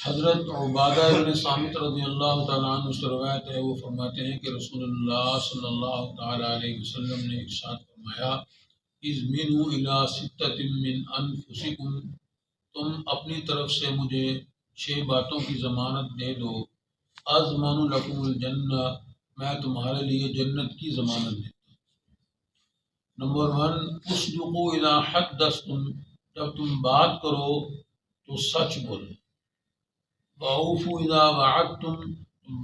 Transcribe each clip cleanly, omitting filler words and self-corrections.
حضرت عبادہ بن صامت رضی اللہ تعالیٰ عنہ سے روایت ہے، وہ فرماتے ہیں کہ رسول اللہ صلی اللہ تعالیٰ علیہ وسلم نے ارشاد فرمایا، اذمنوا الی ستۃ من انفسکم، تم اپنی طرف سے مجھے 6 باتوں کی ضمانت دے دو، اضمن لکم الجنہ، میں تمہارے لیے جنت کی ضمانت دیتا ہوں۔ نمبر 1، اصدقوا اذا حدثتم، جب تم بات کرو تو سچ بولو، وَأَوْفُوا إِذَا وَعَدتُّمْ،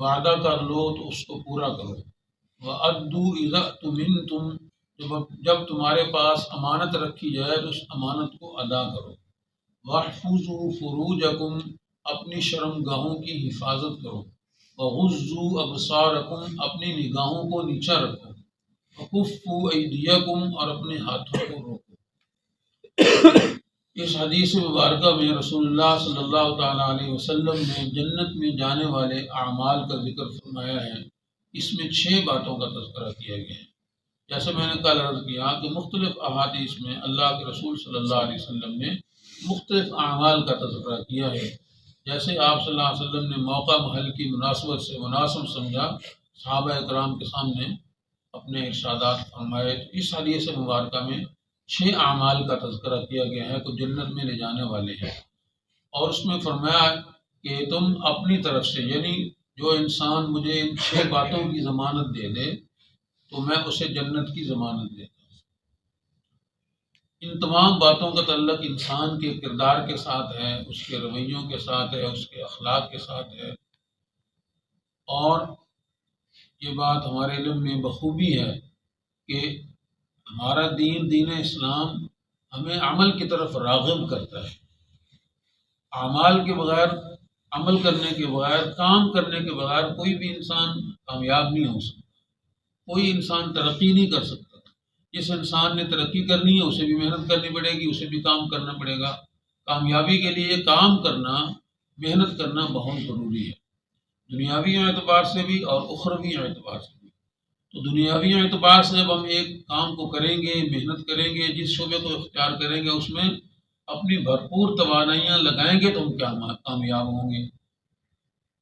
وعدہ کر لو تو اس کو پورا کرو، وَأَدُّوا إِذَا اؤْتُمِنْتُمْ، جب تمہارے پاس امانت رکھی جائے تو اس امانت کو ادا کرو، وَاحْفَظُوا فُرُوجَكُمْ، اپنی شرم گاہوں کی حفاظت کرو، وَغُضُّوا أَبْصَارَكُمْ، اپنی نگاہوں کو نیچا رکھو، وَكُفُّوا أَيْدِيَكُمْ، اور اپنے ہاتھوں کو روکو۔ اس حدیث مبارکہ میں رسول اللہ صلی اللہ تعالیٰ علیہ وسلم نے جنت میں جانے والے اعمال کا ذکر فرمایا ہے۔ اس میں 6 باتوں کا تذکرہ کیا گیا ہے۔ جیسے میں نے کل عرض کیا کہ مختلف احادیث میں اللہ کے رسول صلی اللہ علیہ وسلم نے مختلف اعمال کا تذکرہ کیا ہے۔ جیسے آپ صلی اللہ علیہ وسلم نے موقع محل کی مناسبت سے مناسب سمجھا، صحابہ اکرام کے سامنے اپنے ارشادات فرمائے۔ اس حدیث مبارکہ میں 6 اعمال کا تذکرہ کیا گیا ہے کہ جنت میں لے جانے والے ہیں، اور اس میں فرمایا کہ تم اپنی طرف سے، یعنی جو انسان مجھے ان 6 باتوں کی ضمانت دے دے تو میں اسے جنت کی ضمانت دیتا ہوں۔ ان تمام باتوں کا تعلق انسان کے کردار کے ساتھ ہے، اس کے رویوں کے ساتھ ہے، اس کے اخلاق کے ساتھ ہے، اور یہ بات ہمارے علم میں بخوبی ہے کہ ہمارا دین اسلام ہمیں عمل کی طرف راغب کرتا ہے۔ اعمال کے بغیر، عمل کرنے کے بغیر، کام کرنے کے بغیر کوئی بھی انسان کامیاب نہیں ہو سکتا، کوئی انسان ترقی نہیں کر سکتا۔ جس انسان نے ترقی کرنی ہے اسے بھی محنت کرنی پڑے گی، اسے بھی کام کرنا پڑے گا۔ کامیابی کے لیے کام کرنا، محنت کرنا بہت ضروری ہے، دنیاوی اعتبار سے بھی اور اخروی اعتبار سے بھی۔ تو دنیاوی اعتبار سے جب ہم ایک کام کو کریں گے، محنت کریں گے، جس شعبے کو اختیار کریں گے اس میں اپنی بھرپور توانائیاں لگائیں گے تو ہم کامیاب ہوں گے۔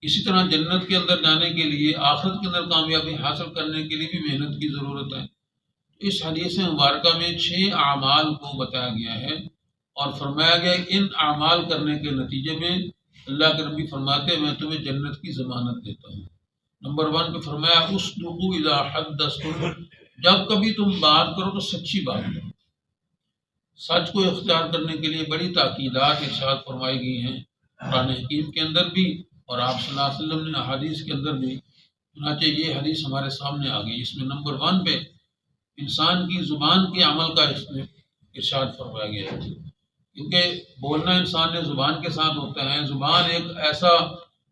اسی طرح جنت کے اندر جانے کے لیے، آخرت کے اندر کامیابی حاصل کرنے کے لیے بھی محنت کی ضرورت ہے۔ اس حدیث مبارکہ میں 6 اعمال کو بتایا گیا ہے اور فرمایا گیا کہ ان اعمال کرنے کے نتیجے میں اللہ کے نبی فرماتے ہیں میں تمہیں جنت کی ضمانت دیتا ہوں۔ نمبر 1 پہ فرمایا اصدقوا اذا حدثتم، جب کبھی تم بات کرو تو سچی بات کرو۔ سچ کو اختیار کرنے کے لیے بڑی تاکیدات ارشاد فرمائی گئی ہیں قرآن حکیم کے اندر بھی، اور آپ صلی اللہ علیہ وسلم نے احادیث کے اندر بھی۔ چنانچہ یہ حدیث ہمارے سامنے آ گئی، اس میں نمبر 1 پہ انسان کی زبان کے عمل کا اس میں ارشاد فرمایا گیا ہے، کیونکہ بولنا انسان نے زبان کے ساتھ ہوتا ہے۔ زبان ایک ایسا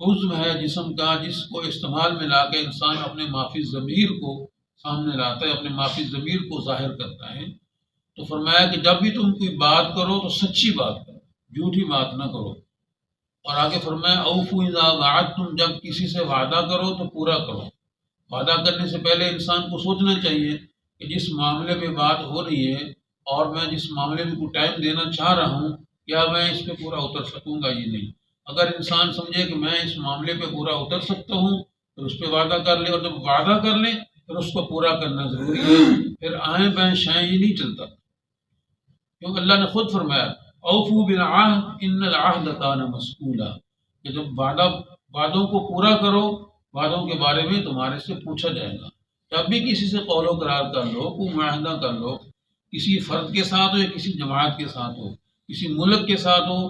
عضو ہے جسم کا جس کو استعمال میں لا کے انسان اپنے مافی ضمیر کو سامنے لاتا ہے، اپنے مافی ضمیر کو ظاہر کرتا ہے۔ تو فرمایا کہ جب بھی تم کوئی بات کرو تو سچی بات کرو، جھوٹی بات نہ کرو۔ اور آگے فرمایا اوفوا اذا وعدتم، جب کسی سے وعدہ کرو تو پورا کرو۔ وعدہ کرنے سے پہلے انسان کو سوچنا چاہیے کہ جس معاملے پہ بات ہو رہی ہے اور میں جس معاملے میں کوئی ٹائم دینا چاہ رہا ہوں، کیا میں اس پہ پورا اتر سکوں گا یہ نہیں۔ اگر انسان سمجھے کہ میں اس معاملے پہ پورا اتر سکتا ہوں تو اس پہ وعدہ کر لے، اور جب وعدہ کر لے پھر اس کو پورا کرنا ضروری ہے، پھر آئیں بائیں شائیں یہ نہیں چلتا، کیونکہ اللہ نے خود فرمایا اوفوا بالعہد ان العہد کان مسئولا، کہ جب وعدوں کو پورا کرو، وعدوں کے بارے میں تمہارے سے پوچھا جائے گا۔ جب بھی کسی سے قول و قرار کر لو، کوئی معاہدہ کر لو، کسی فرد کے ساتھ ہو یا کسی جماعت کے ساتھ ہو، کسی ملک کے ساتھ ہو،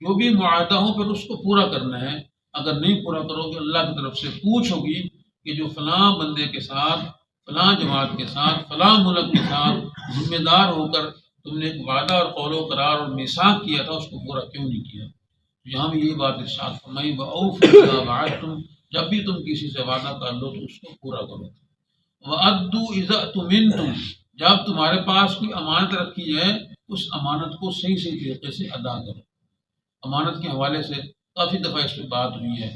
جو بھی معاہدہ ہو پھر اس کو پورا کرنا ہے۔ اگر نہیں پورا کرو گے اللہ کی طرف سے پوچھ ہوگی کہ جو فلاں بندے کے ساتھ، فلاں جماعت کے ساتھ، فلاں ملک کے ساتھ ذمہ دار ہو کر تم نے ایک وعدہ اور قول و قرار اور میثاق کیا تھا، اس کو پورا کیوں نہیں کیا۔ یہاں بھی یہی بات ارشاد فرمائی وَأَوْفُوا إِذَا وَعَدتُّمْ، جب بھی تم کسی سے وعدہ کر لو تو اس کو پورا کرو۔ وَأَدُّوا إِذَا اؤْتُمِنْتُمْ، جب تمہارے پاس کوئی امانت رکھی ہے اس امانت کو صحیح طریقے سے ادا کرو۔ امانت کے حوالے سے کافی دفعہ اس پہ بات ہوئی ہے،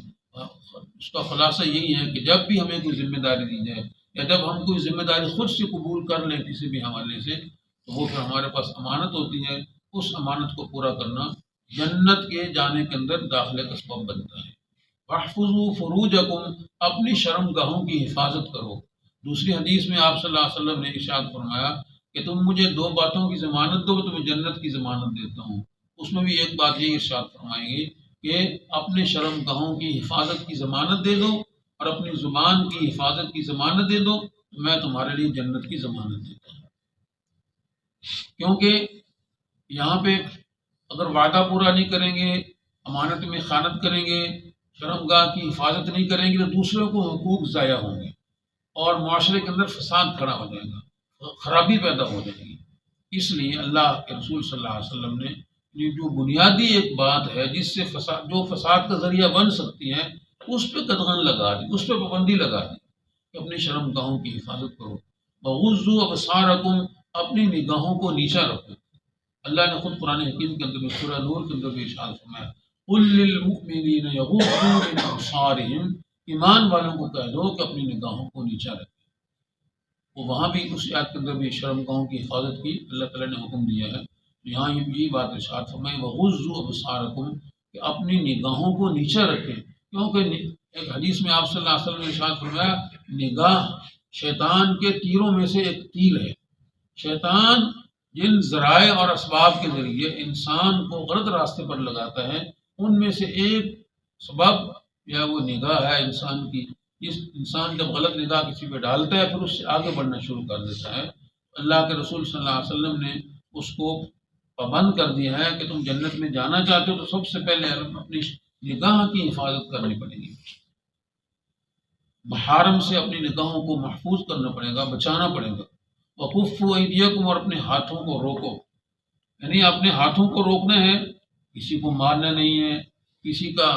اس کا خلاصہ یہی ہے کہ جب بھی ہمیں کوئی ذمہ داری دی جائے یا جب ہم کوئی ذمہ داری خود سے قبول کر لیں کسی بھی حوالے سے، تو وہ پھر ہمارے پاس امانت ہوتی ہے، اس امانت کو پورا کرنا جنت کے جانے کے اندر داخلے کا سبب بنتا ہے۔ واحفظوا فروجکم، اپنی شرم گاہوں کی حفاظت کرو۔ دوسری حدیث میں آپ صلی اللہ علیہ وسلم نے ارشاد فرمایا کہ تم مجھے دو باتوں کی ضمانت دو، تمہیں جنت کی ضمانت دیتا ہوں۔ اس میں بھی ایک بات یہ ارشاد فرمائیں گے کہ اپنے شرم گاہوں کی حفاظت کی ضمانت دے دو اور اپنی زبان کی حفاظت کی ضمانت دے دو، تو میں تمہارے لیے جنت کی ضمانت دیتا ہوں۔ کیونکہ یہاں پہ اگر وعدہ پورا نہیں کریں گے، امانت میں خیانت کریں گے، شرم گاہ کی حفاظت نہیں کریں گے، تو دوسروں کو حقوق ضائع ہوں گے اور معاشرے کے اندر فساد کھڑا ہو جائے گا، خرابی پیدا ہو جائے گی۔ اس لیے اللہ کے رسول صلی اللہ علیہ وسلم نے یہ جو بنیادی ایک بات ہے جس سے فساد، جو فساد کا ذریعہ بن سکتی ہے، اس پہ قدغن لگا دی، اس پہ پابندی لگا دی کہ اپنی شرم گاہوں کی حفاظت کرو۔ وغضوا ابصارکم، اپنی نگاہوں کو نیچا رکھو۔ اللہ نے خود قرآن حکیم کے اندر سورہ نور کے اندر بھی ارشاد فرمایا قل للمؤمنین یغضوا من ابصارہم، ایمان والوں کو کہہ دو کہ اپنی نگاہوں کو نیچا رکھیں۔ وہ وہاں بھی اس آیت کے اندر بھی شرم گاہوں کی حفاظت کی اللہ تعالیٰ نے حکم دیا ہے۔ یہاں یہ بات ارشاد فرمائے وغضوا ابصارکم، کہ اپنی نگاہوں کو نیچا رکھیں، کیونکہ ایک حدیث میں آپ صلی اللہ علیہ وسلم نے ارشاد فرمایا نگاہ شیطان کے تیروں میں سے ایک تیر ہے۔ شیطان جن ذرائع اور اسباب کے ذریعے انسان کو غلط راستے پر لگاتا ہے، ان میں سے ایک سبب یا وہ نگاہ ہے انسان کی۔ اس انسان جب غلط نگاہ کسی پہ ڈالتا ہے پھر اس سے آگے بڑھنا شروع کر دیتا ہے۔ اللہ کے رسول صلی اللہ علیہ وسلم نے اس کو پابند کر دیا ہے کہ تم جنت میں جانا چاہتے ہو تو سب سے پہلے اپنی نگاہ کی حفاظت کرنی پڑے گی، محارم سے اپنی نگاہوں کو محفوظ کرنا پڑے گا، بچانا پڑے گا۔ وَكُفُّوا أَيْدِيَكُمْ، اور اپنے ہاتھوں کو روکو، یعنی اپنے ہاتھوں کو روکنا ہے، کسی کو مارنا نہیں ہے، کسی کا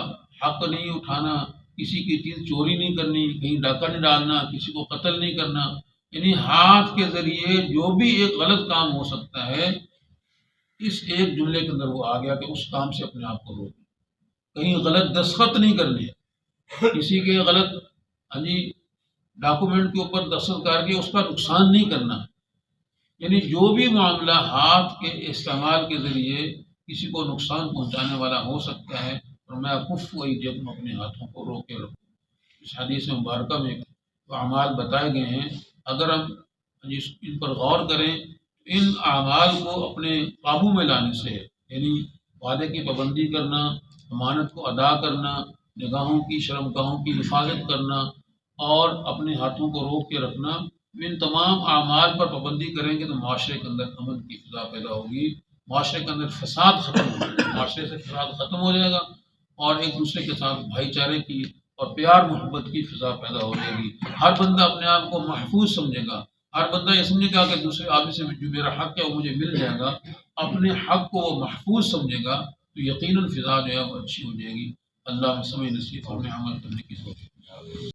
حق نہیں اٹھانا، کسی کی چیز چوری نہیں کرنی، کہیں ڈاکہ نہیں ڈالنا، کسی کو قتل نہیں کرنا، یعنی ہاتھ کے ذریعے جو بھی ایک غلط کام ہو سکتا ہے، اس ایک جملے کے اندر وہ آ گیا کہ اس کام سے اپنے آپ کو روکیں۔ کہیں غلط دستخط نہیں کرنے، کسی کے غلط ڈاکومنٹ کے اوپر دستخط کر کے اس کا نقصان نہیں کرنا، یعنی جو بھی معاملہ ہاتھ کے استعمال کے ذریعے کسی کو نقصان پہنچانے والا ہو سکتا ہے، اور میں کفوا ایدیکم، اپنے ہاتھوں کو روکے رکھوں۔ اس حدیث مبارکہ میں اعمال بتائے گئے ہیں، اگر ہم ان پر غور کریں، ان اعمال کو اپنے قابو میں لانے سے، یعنی وعدے کی پابندی کرنا، امانت کو ادا کرنا، نگاہوں کی شرم گاہوں کی حفاظت کرنا اور اپنے ہاتھوں کو روک کے رکھنا، ان تمام اعمال پر پابندی کریں گے تو معاشرے کے اندر امن کی فضا پیدا ہوگی، معاشرے کے اندر فساد ختم ہو جائے گا، معاشرے سے فساد ختم ہو جائے گا اور ایک دوسرے کے ساتھ بھائی چارے کی اور پیار محبت کی فضا پیدا ہو جائے گی۔ ہر بندہ اپنے آپ کو محفوظ سمجھے گا، ہر بندہ یہ سمجھے گا کہ دوسرے آدمی سے جو میرا حق ہے وہ مجھے مل جائے گا، اپنے حق کو وہ محفوظ سمجھے گا تو یقیناً فضا جو ہے وہ اچھی ہو جائے گی۔ اللہ میں سمجھ نصیب اور عمل کرنے کی توفیق۔